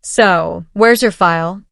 So, where's your file?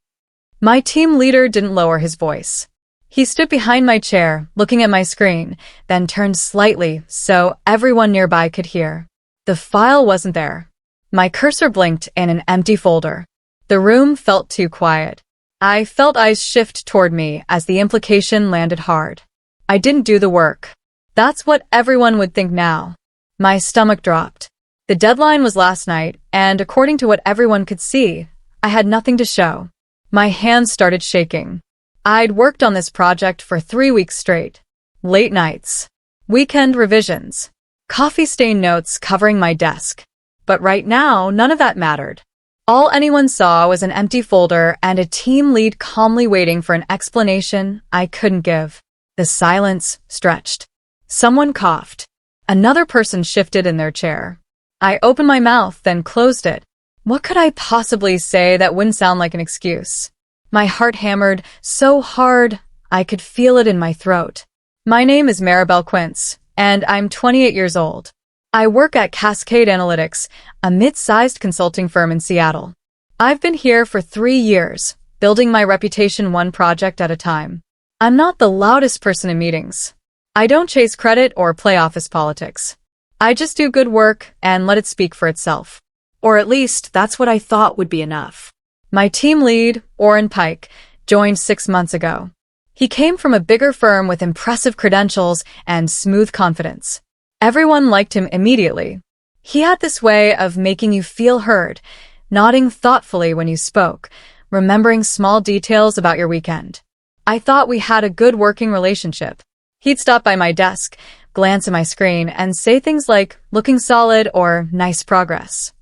My team leader didn't lower his voice. He stood behind my chair, looking at my screen, then turned slightly so everyone nearby could hear. The file wasn't there. My cursor blinked in an empty folder. The room felt too quiet. I felt eyes shift toward me as the implication landed hard. I didn't do the work. That's what everyone would think now. My stomach dropped. The deadline was last night, and according to what everyone could see, I had nothing to show. My hands started shaking. I'd worked on this project for 3 weeks straight. Late nights, weekend revisions, coffee-stained notes covering my desk. But right now, none of that mattered. All anyone saw was an empty folder and a team lead calmly waiting for an explanation I couldn't give. The silence stretched. Someone coughed. Another person shifted in their chair. I opened my mouth, then closed it. What could I possibly say that wouldn't sound like an excuse? My heart hammered so hard I could feel it in my throat. My name is Maribel Quince, and I'm 28 years old. I work at Cascade Analytics, a mid-sized consulting firm in Seattle. I've been here for 3 years, building my reputation one project at a time. I'm not the loudest person in meetings. I don't chase credit or play office politics. I just do good work and let it speak for itself. Or at least that's what I thought would be enough. My team lead, Orrin Pike, joined 6 months ago. He came from a bigger firm with impressive credentials and smooth confidence. Everyone liked him immediately. He had this way of making you feel heard, nodding thoughtfully when you spoke, remembering small details about your weekend. I thought we had a good working relationship. He'd stop by my desk, glance at my screen, and say things like, "looking solid" or "nice progress."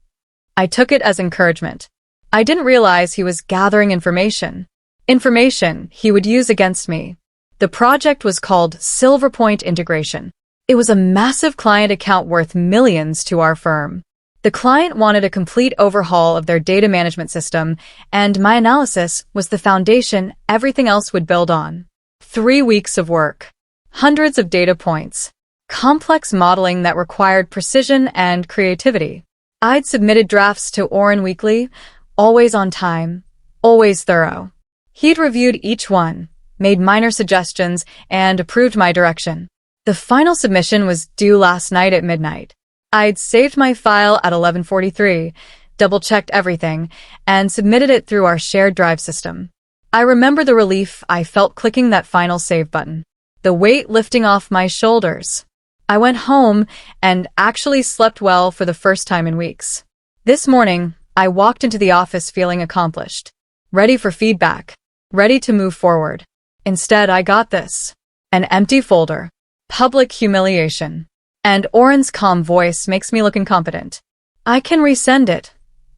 I took it as encouragement. I didn't realize he was gathering information. Information he would use against me. The project was called Silver Point Integration. It was a massive client account worth millions to our firm. The client wanted a complete overhaul of their data management system, and my analysis was the foundation everything else would build on. 3 weeks of work. Hundreds of data points. Complex modeling that required precision and creativity. I'd submitted drafts to Orrin weekly, always on time, always thorough. He'd reviewed each one, made minor suggestions, and approved my direction. The final submission was due last night at midnight. I'd saved my file at 11:43, double-checked everything, and submitted it through our shared drive system. I remember the relief I felt clicking that final save button, the weight lifting off my shoulders. I went home and actually slept well for the first time in weeks. This morning, I walked into the office feeling accomplished, ready for feedback, ready to move forward. Instead, I got this. An empty folder. Public humiliation. And Orrin's calm voice makes me look incompetent. "I can resend it,"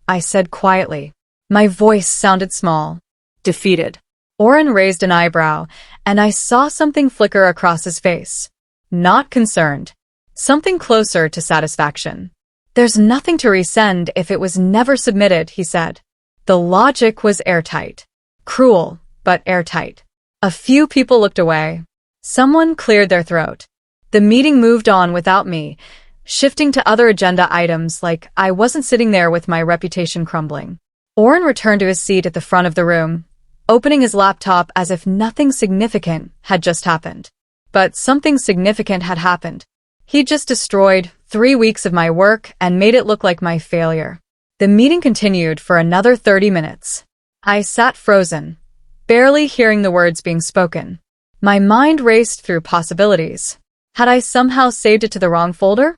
I said quietly. My voice sounded small. Defeated. Orrin raised an eyebrow, and I saw something flicker across his face. Not concerned. Something closer to satisfaction. "There's nothing to resend if it was never submitted," he said. The logic was airtight. Cruel, but airtight. A few people looked away. Someone cleared their throat. The meeting moved on without me, shifting to other agenda items like I wasn't sitting there with my reputation crumbling. Orrin returned to his seat at the front of the room, opening his laptop as if nothing significant had just happened. But something significant had happened. He just destroyed 3 weeks of my work and made it look like my failure. The meeting continued for another 30 minutes. I sat frozen, barely hearing the words being spoken. My mind raced through possibilities. Had I somehow saved it to the wrong folder?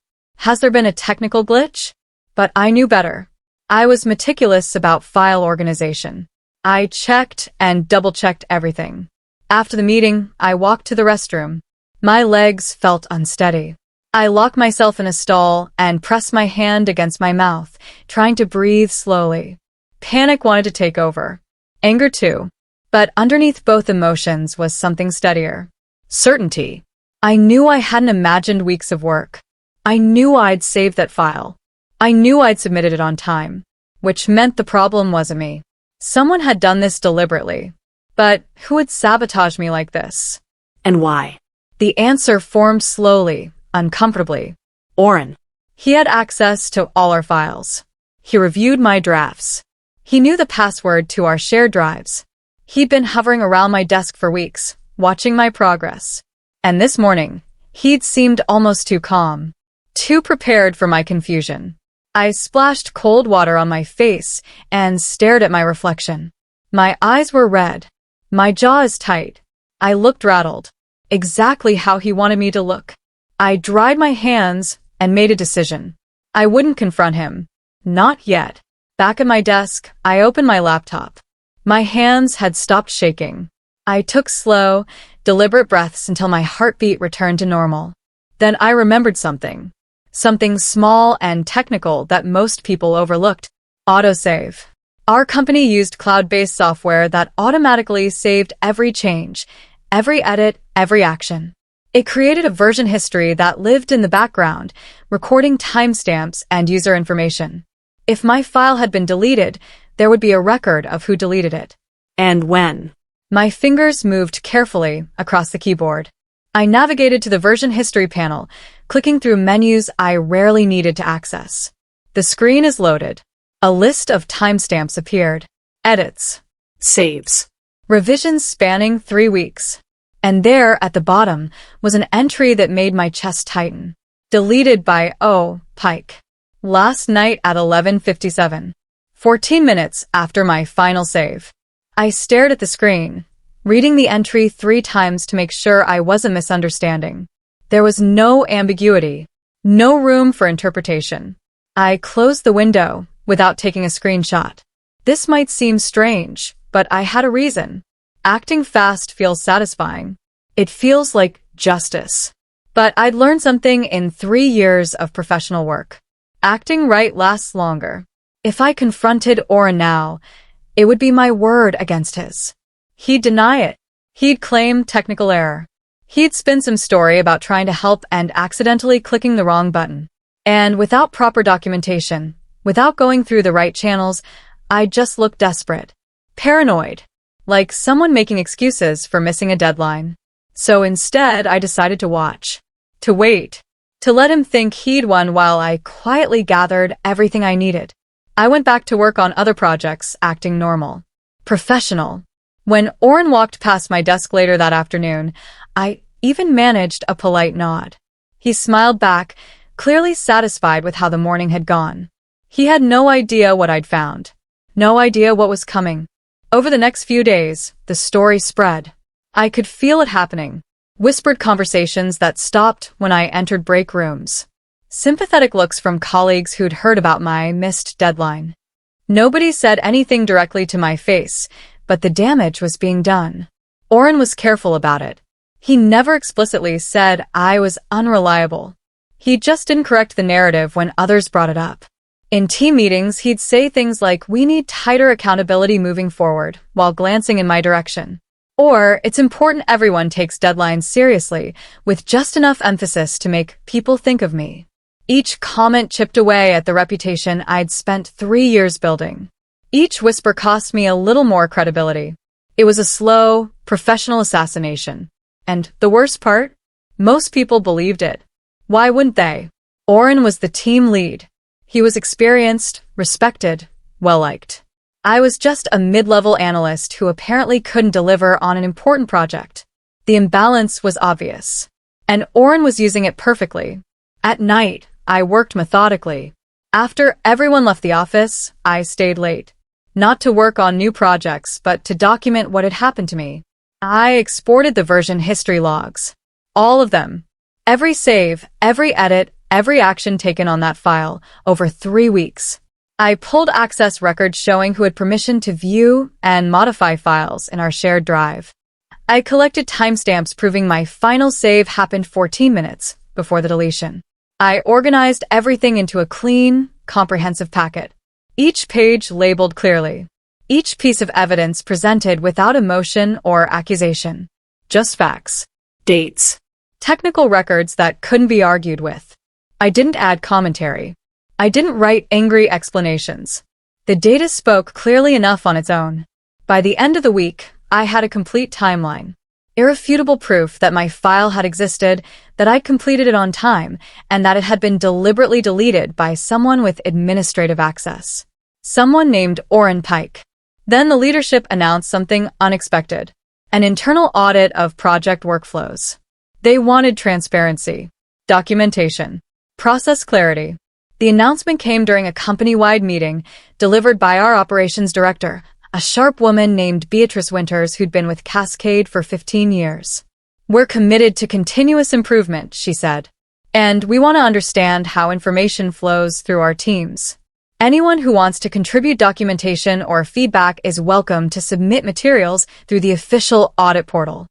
Has there been a technical glitch? But I knew better. I was meticulous about file organization. I checked and double-checked everything. After the meeting, I walked to the restroom. My legs felt unsteady. I locked myself in a stall and pressed my hand against my mouth, trying to breathe slowly. Panic wanted to take over. Anger too. But underneath both emotions was something steadier. Certainty. I knew I hadn't imagined weeks of work. I knew I'd saved that file. I knew I'd submitted it on time, which meant the problem wasn't me. Someone had done this deliberately. But who would sabotage me like this? And why? The answer formed slowly, uncomfortably. Orrin. He had access to all our files. He reviewed my drafts. He knew the password to our shared drives. He'd been hovering around my desk for weeks, watching my progress. And this morning, he'd seemed almost too calm, too prepared for my confusion. I splashed cold water on my face and stared at my reflection. My eyes were red. My jaw is tight. I looked rattled. Exactly how he wanted me to look. I dried my hands and made a decision. I wouldn't confront him. Not yet. Back at my desk, I opened my laptop. My hands had stopped shaking. I took slow, deliberate breaths until my heartbeat returned to normal. Then I remembered something. Something small and technical that most people overlooked. Autosave. Our company used cloud-based software that automatically saved every change, every edit, every action. It created a version history that lived in the background, recording timestamps and user information. If my file had been deleted, there would be a record of who deleted it. And when. My fingers moved carefully across the keyboard. I navigated to the version history panel, clicking through menus I rarely needed to access. The screen is loaded. A list of timestamps appeared. Edits. Saves. Revisions spanning 3 weeks. And there, at the bottom, was an entry that made my chest tighten. Deleted by O. Pike. Last night at 11:57. 14 minutes after my final save. I stared at the screen, reading the entry 3 times to make sure I wasn't misunderstanding. There was no ambiguity, no room for interpretation. I closed the window without taking a screenshot. This might seem strange, but I had a reason. Acting fast feels satisfying. It feels like justice. But I'd learned something in 3 years of professional work. Acting right lasts longer. If I confronted Oren now, it would be my word against his. He'd deny it. He'd claim technical error. He'd spin some story about trying to help and accidentally clicking the wrong button. And without proper documentation, without going through the right channels, I just looked desperate. Paranoid. Like someone making excuses for missing a deadline. So instead, I decided to watch. To wait. To let him think he'd won while I quietly gathered everything I needed. I went back to work on other projects, acting normal. Professional. When Oren walked past my desk later that afternoon, I even managed a polite nod. He smiled back, clearly satisfied with how the morning had gone. He had no idea what I'd found. No idea what was coming. Over the next few days, the story spread. I could feel it happening. Whispered conversations that stopped when I entered break rooms. Sympathetic looks from colleagues who'd heard about my missed deadline. Nobody said anything directly to my face, but the damage was being done. Oren was careful about it. He never explicitly said I was unreliable. He just didn't correct the narrative when others brought it up. In team meetings, he'd say things like, "We need tighter accountability moving forward," while glancing in my direction. Or, "It's important everyone takes deadlines seriously," with just enough emphasis to make people think of me. Each comment chipped away at the reputation I'd spent 3 years building. Each whisper cost me a little more credibility. It was a slow, professional assassination. And the worst part? Most people believed it. Why wouldn't they? Oren was the team lead. He was experienced, respected, well-liked. I was just a mid-level analyst who apparently couldn't deliver on an important project. The imbalance was obvious. And Oren was using it perfectly. At night, I worked methodically. After everyone left the office, I stayed late. Not to work on new projects, but to document what had happened to me. I exported the version history logs. All of them. Every save, every edit, every action taken on that file, over 3 weeks. I pulled access records showing who had permission to view and modify files in our shared drive. I collected timestamps proving my final save happened 14 minutes before the deletion. I organized everything into a clean, comprehensive packet. Each page labeled clearly. Each piece of evidence presented without emotion or accusation. Just facts. Dates. Technical records that couldn't be argued with. I didn't add commentary. I didn't write angry explanations. The data spoke clearly enough on its own. By the end of the week, I had a complete timeline. Irrefutable proof that my file had existed, that I'd completed it on time, and that it had been deliberately deleted by someone with administrative access. Someone named Orrin Pike. Then the leadership announced something unexpected. An internal audit of project workflows. They wanted transparency, documentation, process clarity. The announcement came during a company-wide meeting delivered by our operations director, a sharp woman named Beatrice Winters who'd been with Cascade for 15 years. "We're committed to continuous improvement," she said. "And we want to understand how information flows through our teams. Anyone who wants to contribute documentation or feedback is welcome to submit materials through the official audit portal."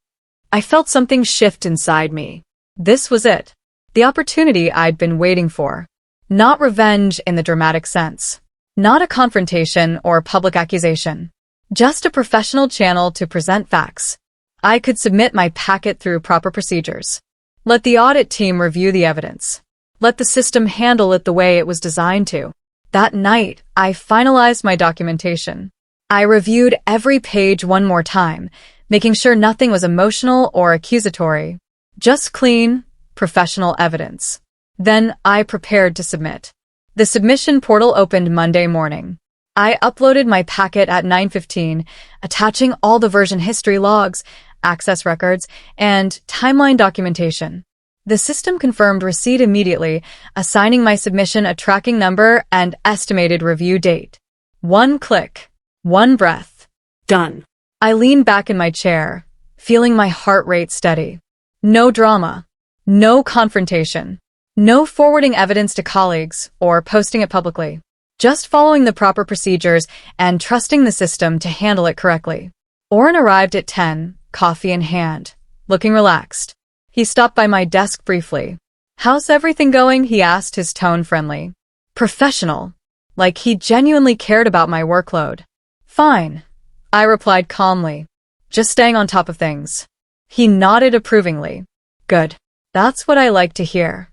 I felt something shift inside me. This was it. The opportunity I'd been waiting for. Not revenge in the dramatic sense. Not a confrontation or public accusation. Just a professional channel to present facts. I could submit my packet through proper procedures. Let the audit team review the evidence. Let the system handle it the way it was designed to. That night, I finalized my documentation. I reviewed every page one more time, making sure nothing was emotional or accusatory. Just clean, professional evidence. Then I prepared to submit. The submission portal opened Monday morning. I uploaded my packet at 9:15, attaching all the version history logs, access records, and timeline documentation. The system confirmed receipt immediately, assigning my submission a tracking number and estimated review date. One click, one breath. Done. I leaned back in my chair, feeling my heart rate steady. No drama, no confrontation, no forwarding evidence to colleagues or posting it publicly. Just following the proper procedures and trusting the system to handle it correctly. Orrin arrived at 10, coffee in hand, looking relaxed. He stopped by my desk briefly. "How's everything going?" he asked, his tone friendly. Professional, like he genuinely cared about my workload. "Fine," I replied calmly. "Just staying on top of things." He nodded approvingly. "Good. That's what I like to hear."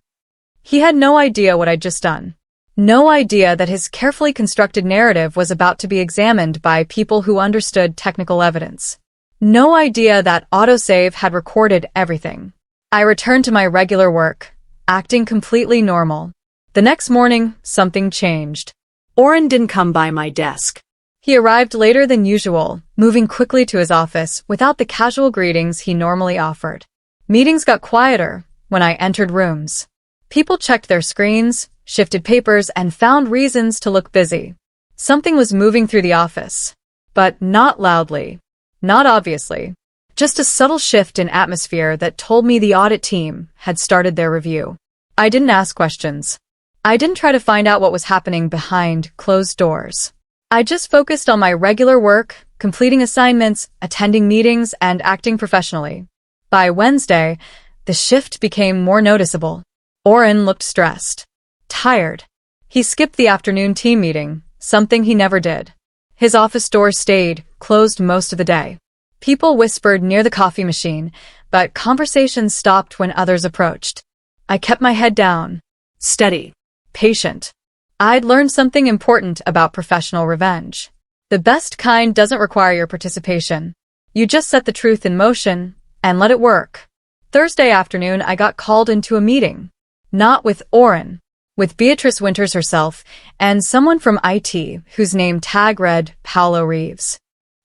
He had no idea what I'd just done. No idea that his carefully constructed narrative was about to be examined by people who understood technical evidence. No idea that autosave had recorded everything. I returned to my regular work, acting completely normal. The next morning, something changed. Orrin didn't come by my desk. He arrived later than usual, moving quickly to his office without the casual greetings he normally offered. Meetings got quieter when I entered rooms. People checked their screens, shifted papers, and found reasons to look busy. Something was moving through the office. But not loudly. Not obviously. Just a subtle shift in atmosphere that told me the audit team had started their review. I didn't ask questions. I didn't try to find out what was happening behind closed doors. I just focused on my regular work, completing assignments, attending meetings, and acting professionally. By Wednesday, the shift became more noticeable. Orrin looked stressed. Tired. He skipped the afternoon team meeting, something he never did. His office doors stayed closed most of the day. People whispered near the coffee machine, but conversations stopped when others approached. I kept my head down. Steady. Patient. I'd learned something important about professional revenge. The best kind doesn't require your participation. You just set the truth in motion and let it work. Thursday afternoon, I got called into a meeting. Not with Orrin, with Beatrice Winters herself and someone from IT whose name tag read Paolo Reeves.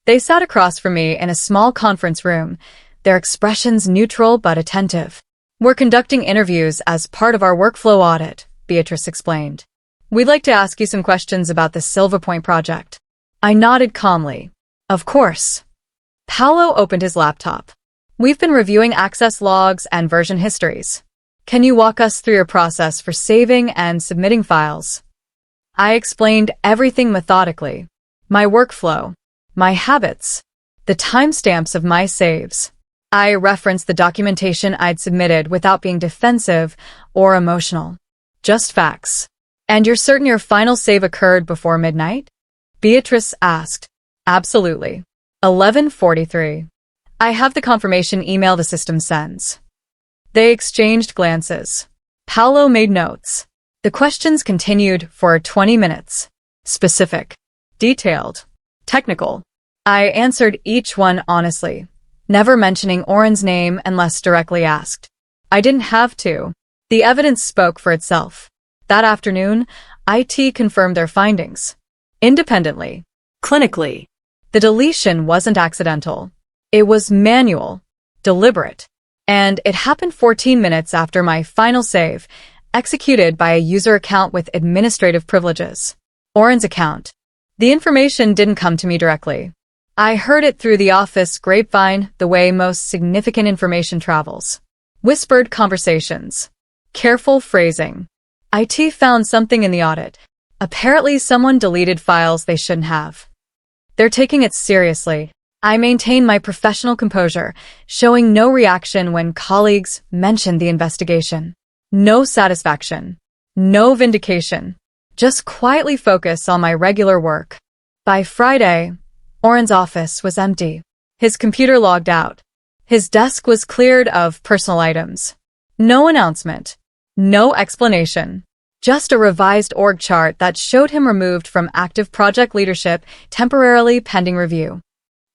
They sat across from me in a small conference room, their expressions neutral but attentive. "We're conducting interviews as part of our workflow audit," Beatrice explained. "We'd like to ask you some questions about the Silver Point project." I nodded calmly. "Of course." Paolo opened his laptop. "We've been reviewing access logs and version histories. Can you walk us through your process for saving and submitting files?" I explained everything methodically. My workflow, my habits, the timestamps of my saves. I referenced the documentation I'd submitted without being defensive or emotional. Just facts. "And you're certain your final save occurred before midnight?" Beatrice asked. "Absolutely. 11:43. I have the confirmation email the system sends." They exchanged glances. Paolo made notes. The questions continued for 20 minutes. Specific. Detailed. Technical. I answered each one honestly, never mentioning Orrin's name unless directly asked. I didn't have to. The evidence spoke for itself. That afternoon, IT confirmed their findings. independently. Clinically. The deletion wasn't accidental. It was manual, deliberate, and it happened 14 minutes after my final save, executed by a user account with administrative privileges. Oren's account. The information didn't come to me directly. I heard it through the office grapevine, the way most significant information travels. Whispered conversations. Careful phrasing. IT found something in the audit. Apparently someone deleted files they shouldn't have. They're taking it seriously. I maintain my professional composure, showing no reaction when colleagues mentioned the investigation. No satisfaction. No vindication. Just quietly focus on my regular work. By Friday, Oren's office was empty. His computer logged out. His desk was cleared of personal items. No announcement. No explanation. Just a revised org chart that showed him removed from active project leadership, temporarily pending review.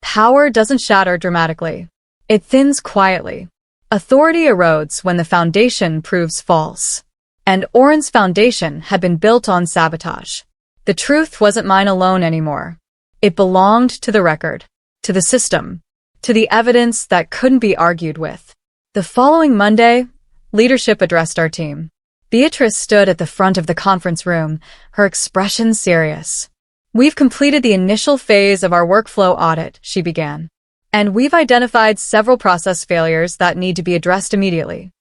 Power doesn't shatter dramatically. It thins quietly. Authority erodes when the foundation proves false. And Oren's foundation had been built on sabotage. The truth wasn't mine alone anymore. It belonged to the record, to the system, to the evidence that couldn't be argued with. The following Monday, leadership addressed our team. Beatrice stood at the front of the conference room, her expression serious. "We've completed the initial phase of our workflow audit," she began. "And we've identified several process failures that need to be addressed immediately."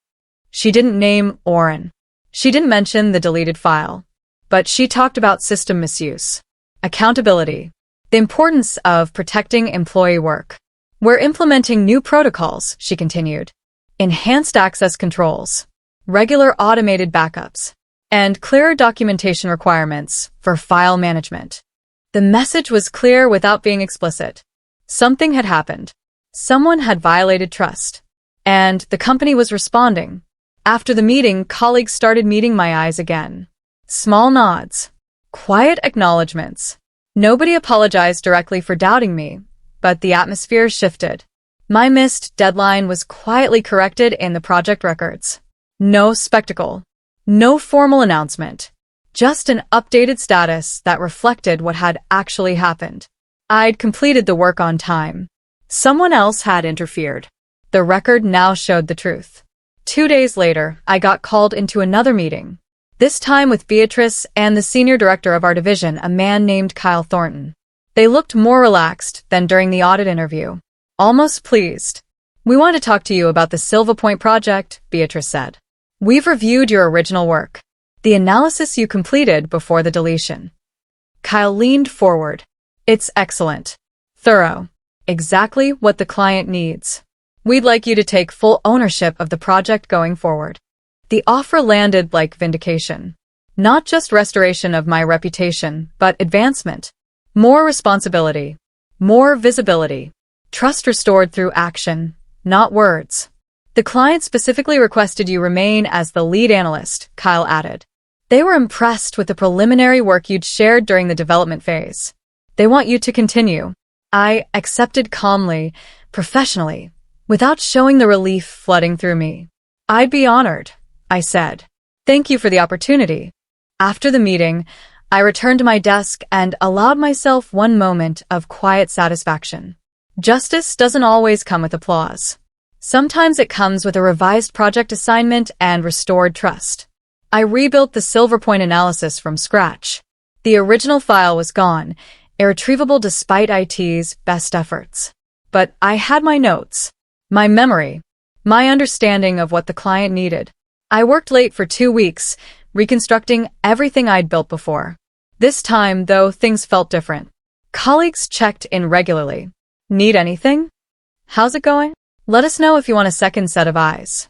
She didn't name Oren. She didn't mention the deleted file. But she talked about system misuse, accountability, the importance of protecting employee work. "We're implementing new protocols," she continued. "Enhanced access controls, regular automated backups, and clearer documentation requirements for file management." The message was clear without being explicit. Something had happened. Someone had violated trust. And the company was responding. After the meeting, colleagues started meeting my eyes again. Small nods. Quiet acknowledgements. Nobody apologized directly for doubting me, but the atmosphere shifted. My missed deadline was quietly corrected in the project records. No spectacle. No formal announcement. Just an updated status that reflected what had actually happened. I'd completed the work on time. Someone else had interfered. The record now showed the truth. 2 days later, I got called into another meeting. This time with Beatrice and the senior director of our division, a man named Kyle Thornton. They looked more relaxed than during the audit interview. Almost pleased. "We want to talk to you about the Silva Point project," Beatrice said. "We've reviewed your original work. The analysis you completed before the deletion." Kyle leaned forward. "It's excellent. Thorough. Exactly what the client needs. We'd like you to take full ownership of the project going forward." The offer landed like vindication. Not just restoration of my reputation, but advancement. More responsibility. More visibility. Trust restored through action, not words. "The client specifically requested you remain as the lead analyst," Kyle added. "They were impressed with the preliminary work you'd shared during the development phase. They want you to continue." I accepted calmly, professionally, without showing the relief flooding through me. "I'd be honored," I said. "Thank you for the opportunity." After the meeting, I returned to my desk and allowed myself one moment of quiet satisfaction. Justice doesn't always come with applause. Sometimes it comes with a revised project assignment and restored trust. I rebuilt the Silva Point analysis from scratch. The original file was gone, irretrievable despite IT's best efforts. But I had my notes, my memory, my understanding of what the client needed. I worked late for 2 weeks, reconstructing everything I'd built before. This time, though, things felt different. Colleagues checked in regularly. "Need anything? How's it going? Let us know if you want a second set of eyes."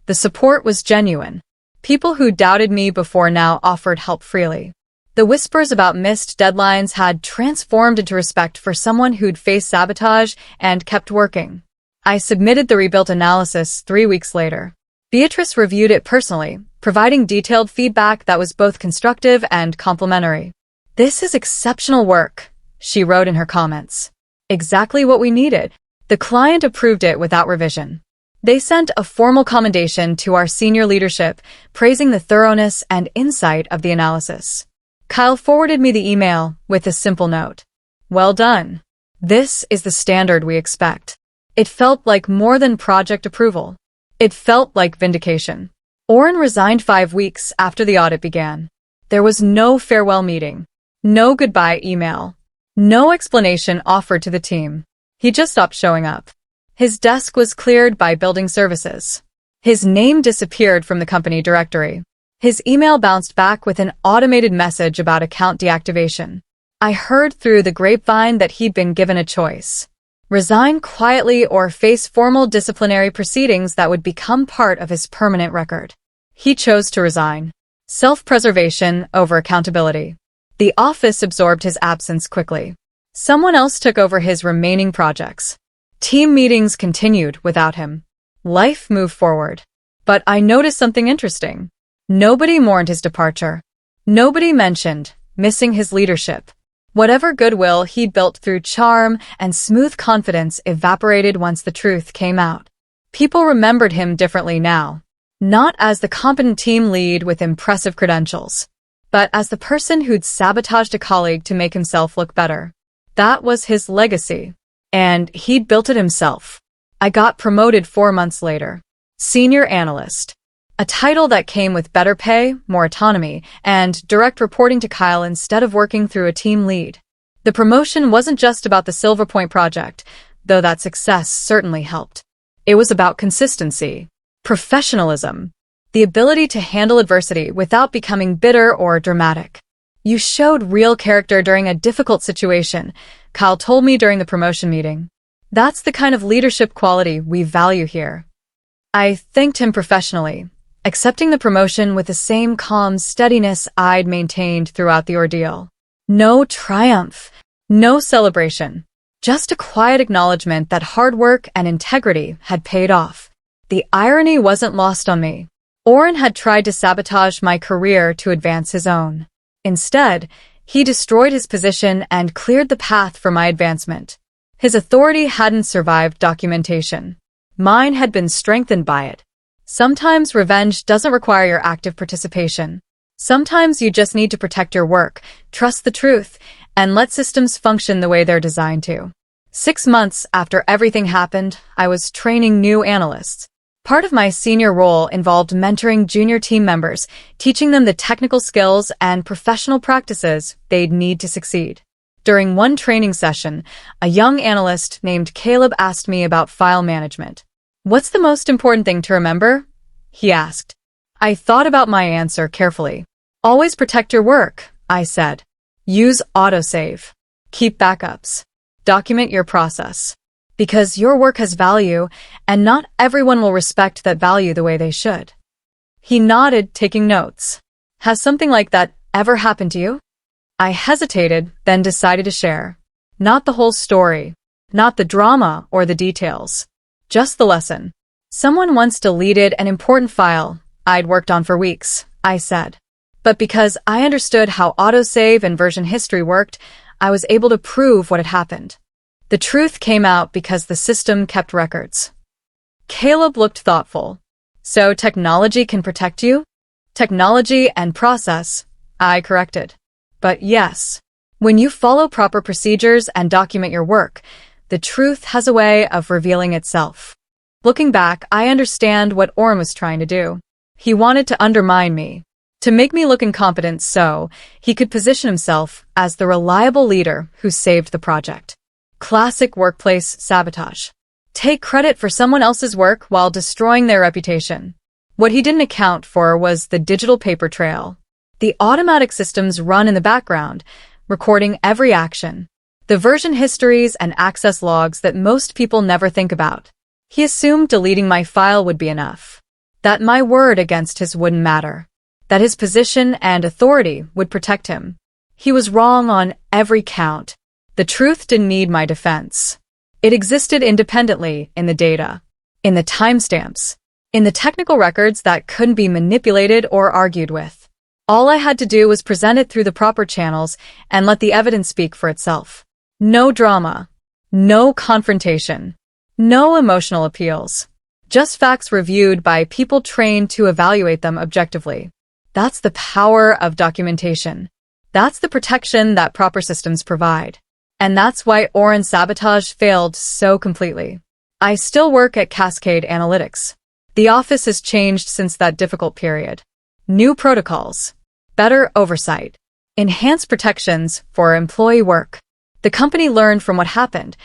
The support was genuine. People who doubted me before now offered help freely. The whispers about missed deadlines had transformed into respect for someone who'd faced sabotage and kept working. I submitted the rebuilt analysis 3 weeks later. Beatrice reviewed it personally, providing detailed feedback that was both constructive and complimentary. "This is exceptional work," she wrote in her comments. "Exactly what we needed." The client approved it without revision. They sent a formal commendation to our senior leadership, praising the thoroughness and insight of the analysis. Kyle forwarded me the email with a simple note. Well done. This is the standard we expect. It felt like more than project approval. It felt like vindication. Oren resigned 5 weeks after the audit began. There was no farewell meeting, no goodbye email, no explanation offered to the team. He just stopped showing up. His desk was cleared by building services. His name disappeared from the company directory. His email bounced back with an automated message about account deactivation. I heard through the grapevine that he'd been given a choice. Resign quietly or face formal disciplinary proceedings that would become part of his permanent record. He chose to resign. Self-preservation over accountability. The office absorbed his absence quickly. Someone else took over his remaining projects. Team meetings continued without him. Life moved forward. But I noticed something interesting. Nobody mourned his departure. Nobody mentioned missing his leadership. Whatever goodwill he'd built through charm and smooth confidence evaporated once the truth came out. People remembered him differently now. Not as the competent team lead with impressive credentials, but as the person who'd sabotaged a colleague to make himself look better. That was his legacy. And he'd built it himself. I got promoted 4 months later. Senior analyst. A title that came with better pay, more autonomy, and direct reporting to Kyle instead of working through a team lead. The promotion wasn't just about the Silver Point project, though that success certainly helped. It was about consistency, professionalism, the ability to handle adversity without becoming bitter or dramatic. You showed real character during a difficult situation, Kyle told me during the promotion meeting. That's the kind of leadership quality we value here. I thanked him professionally, accepting the promotion with the same calm steadiness I'd maintained throughout the ordeal. No triumph, no celebration, just a quiet acknowledgement that hard work and integrity had paid off. The irony wasn't lost on me. Oren had tried to sabotage my career to advance his own. Instead, he destroyed his position and cleared the path for my advancement. His authority hadn't survived documentation. Mine had been strengthened by it. Sometimes revenge doesn't require your active participation. Sometimes you just need to protect your work, trust the truth, and let systems function the way they're designed to. 6 months after everything happened, I was training new analysts. Part of my senior role involved mentoring junior team members, teaching them the technical skills and professional practices they'd need to succeed. During one training session, a young analyst named Caleb asked me about file management. "What's the most important thing to remember?" he asked. I thought about my answer carefully. "Always protect your work," I said. "Use autosave. Keep backups. Document your process. Because your work has value, and not everyone will respect that value the way they should." He nodded, taking notes. "Has something like that ever happened to you?" I hesitated, then decided to share. Not the whole story, not the drama or the details, just the lesson. "Someone once deleted an important file I'd worked on for weeks," I said. "But because I understood how autosave and version history worked, I was able to prove what had happened. The truth came out because the system kept records." Caleb looked thoughtful. "So technology can protect you?" "Technology and process," I corrected. "But yes, when you follow proper procedures and document your work, the truth has a way of revealing itself." Looking back, I understand what Oren was trying to do. He wanted to undermine me, to make me look incompetent so he could position himself as the reliable leader who saved the project. Classic workplace sabotage. Take credit for someone else's work while destroying their reputation. What he didn't account for was the digital paper trail. The automatic systems run in the background, recording every action. The version histories and access logs that most people never think about. He assumed deleting my file would be enough. That my word against his wouldn't matter. That his position and authority would protect him. He was wrong on every count. The truth didn't need my defense. It existed independently in the data, in the timestamps, in the technical records that couldn't be manipulated or argued with. All I had to do was present it through the proper channels and let the evidence speak for itself. No drama, no confrontation, no emotional appeals. Just facts reviewed by people trained to evaluate them objectively. That's the power of documentation. That's the protection that proper systems provide. And that's why Oren's sabotage failed so completely. I still work at Cascade Analytics. The office has changed since that difficult period. New protocols, better oversight, enhanced protections for employee work. The company learned from what happened,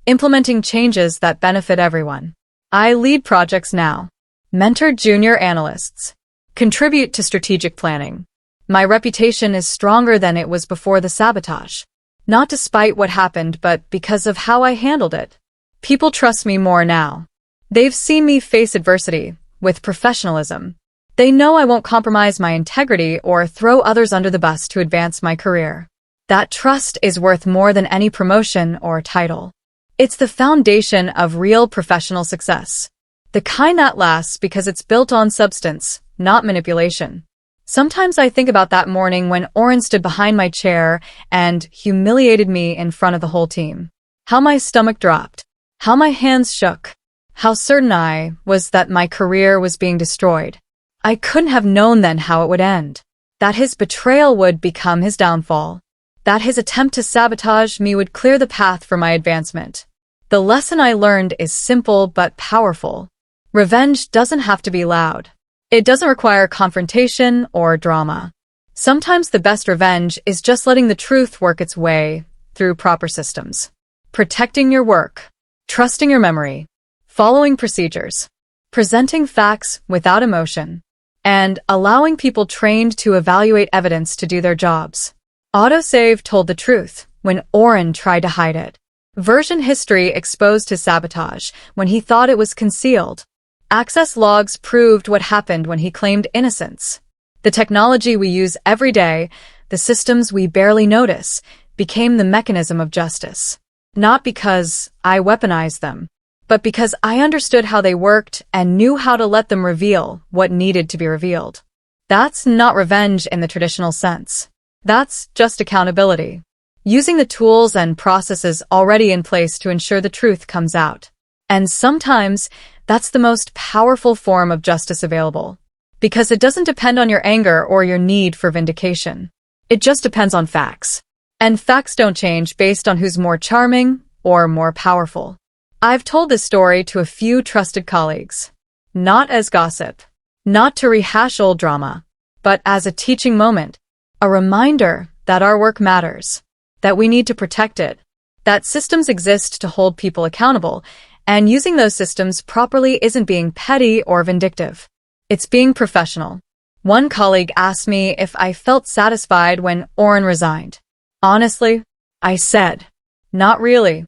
implementing changes that benefit everyone. I lead projects now, mentor junior analysts, contribute to strategic planning. My reputation is stronger than it was before the sabotage. Not despite what happened, but because of how I handled it. People trust me more now. They've seen me face adversity with professionalism. They know I won't compromise my integrity or throw others under the bus to advance my career. That trust is worth more than any promotion or title. It's the foundation of real professional success. The kind that lasts because it's built on substance, not manipulation. Sometimes I think about that morning when Oren stood behind my chair and humiliated me in front of the whole team. How my stomach dropped. How my hands shook. How certain I was that my career was being destroyed. I couldn't have known then how it would end. That his betrayal would become his downfall. That his attempt to sabotage me would clear the path for my advancement. The lesson I learned is simple but powerful. Revenge doesn't have to be loud. It doesn't require confrontation or drama. Sometimes the best revenge is just letting the truth work its way through proper systems. Protecting your work, trusting your memory, following procedures, presenting facts without emotion, and allowing people trained to evaluate evidence to do their jobs. Autosave told the truth when Oren tried to hide it. Version history exposed his sabotage when he thought it was concealed. Access logs proved what happened when he claimed innocence. The technology we use every day, the systems we barely notice, became the mechanism of justice. Not because I weaponized them, but because I understood how they worked and knew how to let them reveal what needed to be revealed. That's not revenge in the traditional sense. That's just accountability. Using the tools and processes already in place to ensure the truth comes out. And sometimes, that's the most powerful form of justice available. Because it doesn't depend on your anger or your need for vindication. It just depends on facts. And facts don't change based on who's more charming or more powerful. I've told this story to a few trusted colleagues. Not as gossip. Not to rehash old drama. But as a teaching moment. A reminder that our work matters. That we need to protect it. That systems exist to hold people accountable. And using those systems properly isn't being petty or vindictive. It's being professional. One colleague asked me if I felt satisfied when Oren resigned. Honestly, I said, not really.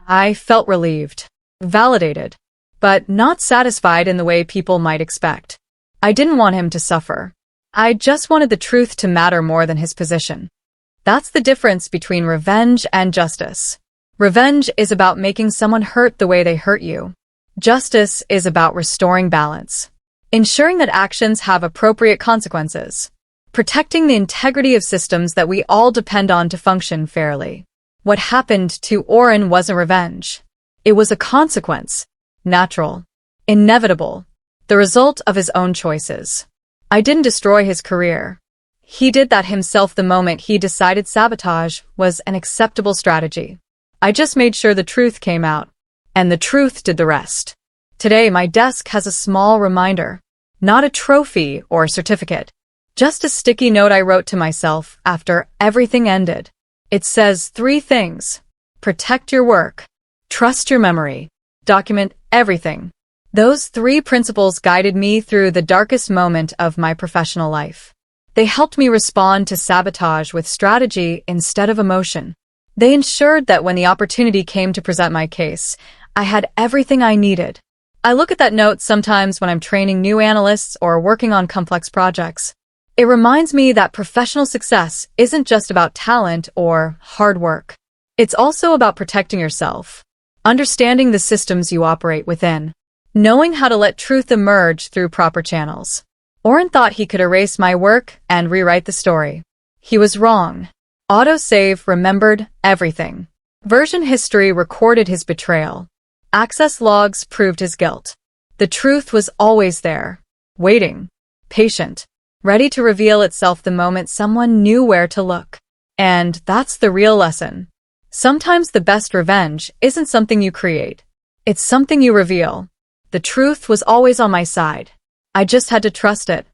I felt relieved, validated, but not satisfied in the way people might expect. I didn't want him to suffer. I just wanted the truth to matter more than his position. That's the difference between revenge and justice. Revenge is about making someone hurt the way they hurt you. Justice is about restoring balance. Ensuring that actions have appropriate consequences. Protecting the integrity of systems that we all depend on to function fairly. What happened to Oren wasn't revenge. It was a consequence. Natural. Inevitable. The result of his own choices. I didn't destroy his career. He did that himself the moment he decided sabotage was an acceptable strategy. I just made sure the truth came out. And the truth did the rest. Today, my desk has a small reminder. Not a trophy or certificate. Just a sticky note I wrote to myself after everything ended. It says 3 things. Protect your work. Trust your memory. Document everything. Those 3 principles guided me through the darkest moment of my professional life. They helped me respond to sabotage with strategy instead of emotion. They ensured that when the opportunity came to present my case, I had everything I needed. I look at that note sometimes when I'm training new analysts or working on complex projects. It reminds me that professional success isn't just about talent or hard work. It's also about protecting yourself, understanding the systems you operate within, knowing how to let truth emerge through proper channels. Oren thought he could erase my work and rewrite the story. He was wrong. Autosave remembered everything. Version history recorded his betrayal. Access logs proved his guilt. The truth was always there, waiting, patient, ready to reveal itself the moment someone knew where to look. And that's the real lesson. Sometimes the best revenge isn't something you create. It's something you reveal. The truth was always on my side. I just had to trust it.